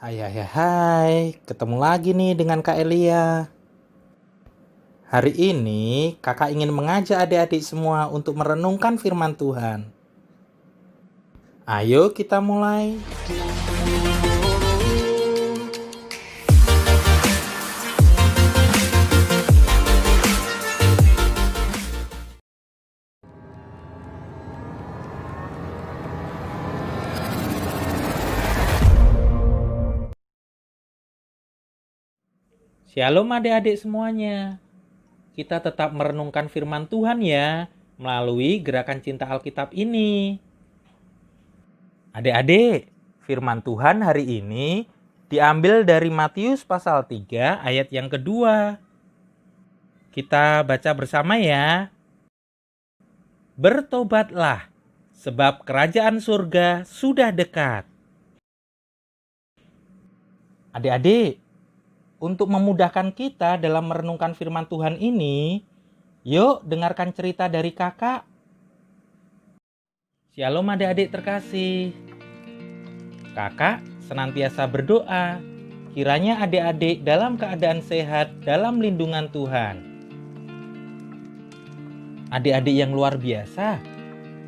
Hai, ketemu lagi nih dengan Kak Elia. Hari ini kakak ingin mengajak adik-adik semua untuk merenungkan firman Tuhan. Ayo kita mulai. Shalom adik-adik semuanya. Kita tetap merenungkan firman Tuhan ya, melalui gerakan cinta Alkitab ini. Adik-adik, firman Tuhan hari ini diambil dari Matius pasal 3 ayat yang kedua. Kita baca bersama ya. Bertobatlah, sebab kerajaan surga sudah dekat. Adik-adik, untuk memudahkan kita dalam merenungkan firman Tuhan ini, yuk dengarkan cerita dari kakak. Shalom adik-adik terkasih. Kakak senantiasa berdoa, kiranya adik-adik dalam keadaan sehat dalam lindungan Tuhan. Adik-adik yang luar biasa,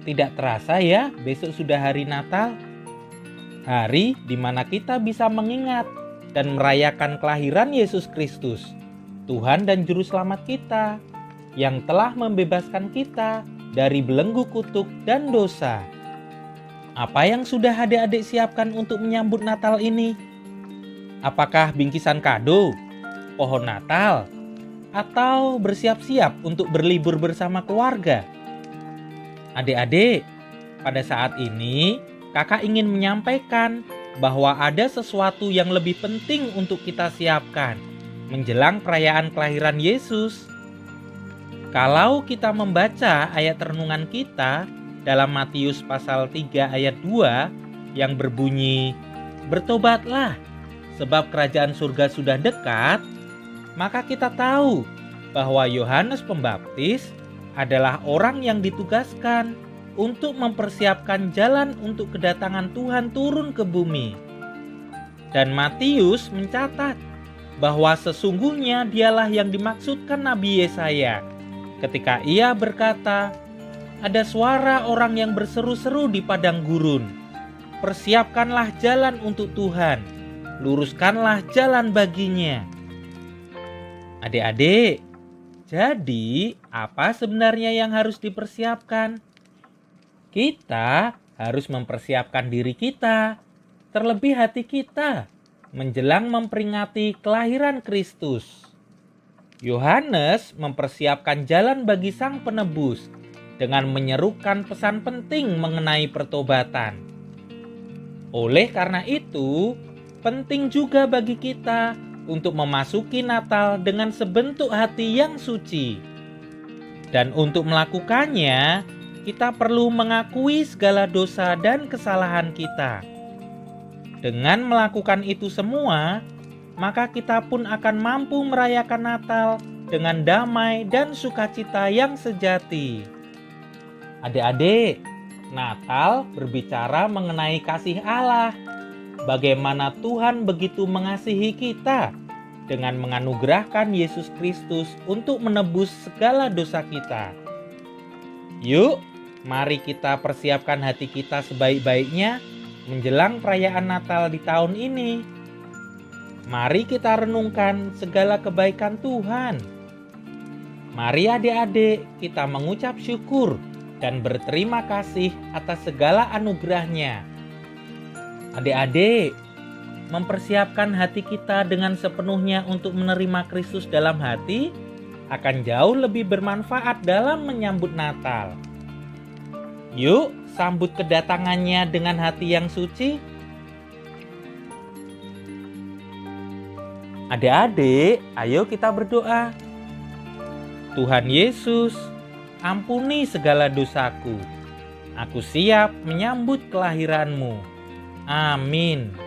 tidak terasa ya besok sudah hari Natal. Hari di mana kita bisa mengingat dan merayakan kelahiran Yesus Kristus, Tuhan dan Juru Selamat kita, yang telah membebaskan kita dari belenggu kutuk dan dosa. Apa yang sudah adik-adik siapkan untuk menyambut Natal ini? Apakah bingkisan kado, pohon Natal, atau bersiap-siap untuk berlibur bersama keluarga? Adik-adik, pada saat ini kakak ingin menyampaikan bahwa ada sesuatu yang lebih penting untuk kita siapkan menjelang perayaan kelahiran Yesus. Kalau kita membaca ayat renungan kita dalam Matius pasal 3 ayat 2 yang berbunyi, "Bertobatlah, sebab kerajaan surga sudah dekat," maka kita tahu bahwa Yohanes Pembaptis adalah orang yang ditugaskan untuk mempersiapkan jalan untuk kedatangan Tuhan turun ke bumi. Dan Matius mencatat bahwa sesungguhnya dialah yang dimaksudkan Nabi Yesaya ketika ia berkata, "Ada suara orang yang berseru-seru di padang gurun, persiapkanlah jalan untuk Tuhan, luruskanlah jalan baginya." Adik-adik, jadi apa sebenarnya yang harus dipersiapkan? Kita harus mempersiapkan diri kita, terlebih hati kita, menjelang memperingati kelahiran Kristus. Yohanes mempersiapkan jalan bagi Sang Penebus dengan menyerukan pesan penting mengenai pertobatan. Oleh karena itu, penting juga bagi kita untuk memasuki Natal dengan sebentuk hati yang suci. Dan untuk melakukannya, kita perlu mengakui segala dosa dan kesalahan kita. Dengan melakukan itu semua, maka kita pun akan mampu merayakan Natal dengan damai dan sukacita yang sejati. Adik-adik, Natal berbicara mengenai kasih Allah. Bagaimana Tuhan begitu mengasihi kita dengan menganugerahkan Yesus Kristus untuk menebus segala dosa kita. Yuk, mari kita persiapkan hati kita sebaik-baiknya menjelang perayaan Natal di tahun ini. Mari kita renungkan segala kebaikan Tuhan. Mari adik-adik kita mengucap syukur dan berterima kasih atas segala anugerahnya. Adik-adik, mempersiapkan hati kita dengan sepenuhnya untuk menerima Kristus dalam hati akan jauh lebih bermanfaat dalam menyambut Natal. Yuk, sambut kedatangannya dengan hati yang suci. Adik-adik, ayo kita berdoa. Tuhan Yesus, ampuni segala dosaku. Aku siap menyambut kelahiran-Mu. Amin.